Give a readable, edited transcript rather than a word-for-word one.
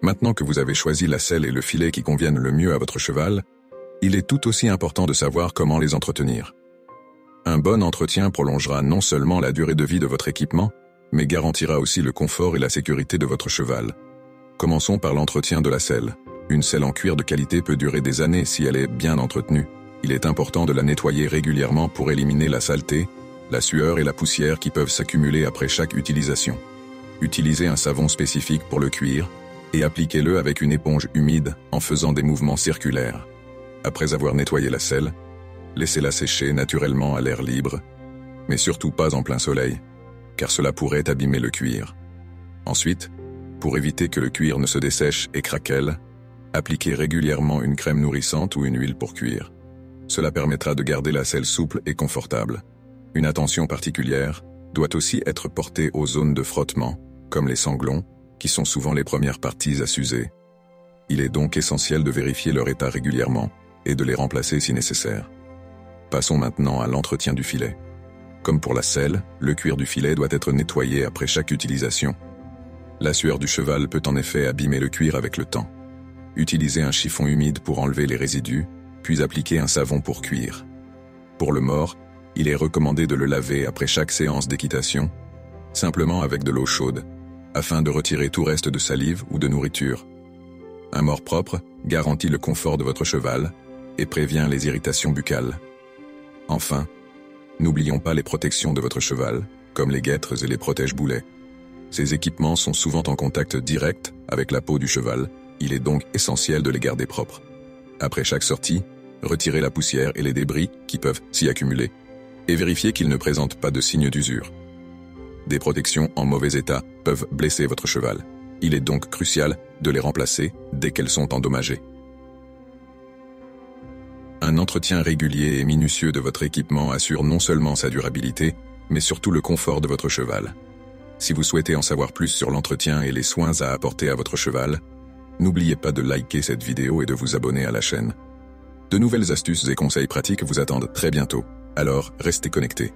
Maintenant que vous avez choisi la selle et le filet qui conviennent le mieux à votre cheval, il est tout aussi important de savoir comment les entretenir. Un bon entretien prolongera non seulement la durée de vie de votre équipement, mais garantira aussi le confort et la sécurité de votre cheval. Commençons par l'entretien de la selle. Une selle en cuir de qualité peut durer des années si elle est bien entretenue. Il est important de la nettoyer régulièrement pour éliminer la saleté, la sueur et la poussière qui peuvent s'accumuler après chaque utilisation. Utilisez un savon spécifique pour le cuir et appliquez-le avec une éponge humide en faisant des mouvements circulaires. Après avoir nettoyé la selle, laissez-la sécher naturellement à l'air libre, mais surtout pas en plein soleil, car cela pourrait abîmer le cuir. Ensuite, pour éviter que le cuir ne se dessèche et craquelle, appliquez régulièrement une crème nourrissante ou une huile pour cuir. Cela permettra de garder la selle souple et confortable. Une attention particulière doit aussi être portée aux zones de frottement, comme les sanglons, qui sont souvent les premières parties à s'user. Il est donc essentiel de vérifier leur état régulièrement et de les remplacer si nécessaire. Passons maintenant à l'entretien du filet. Comme pour la selle, le cuir du filet doit être nettoyé après chaque utilisation. La sueur du cheval peut en effet abîmer le cuir avec le temps. Utilisez un chiffon humide pour enlever les résidus, puis appliquez un savon pour cuire. Pour le mors, il est recommandé de le laver après chaque séance d'équitation, simplement avec de l'eau chaude, afin de retirer tout reste de salive ou de nourriture. Un mors propre garantit le confort de votre cheval et prévient les irritations buccales. Enfin, n'oublions pas les protections de votre cheval, comme les guêtres et les protège-boulets. Ces équipements sont souvent en contact direct avec la peau du cheval, il est donc essentiel de les garder propres. Après chaque sortie, retirez la poussière et les débris qui peuvent s'y accumuler, et vérifiez qu'ils ne présentent pas de signes d'usure. Des protections en mauvais état peuvent blesser votre cheval. Il est donc crucial de les remplacer dès qu'elles sont endommagées. Un entretien régulier et minutieux de votre équipement assure non seulement sa durabilité, mais surtout le confort de votre cheval. Si vous souhaitez en savoir plus sur l'entretien et les soins à apporter à votre cheval, n'oubliez pas de liker cette vidéo et de vous abonner à la chaîne. De nouvelles astuces et conseils pratiques vous attendent très bientôt, alors restez connectés.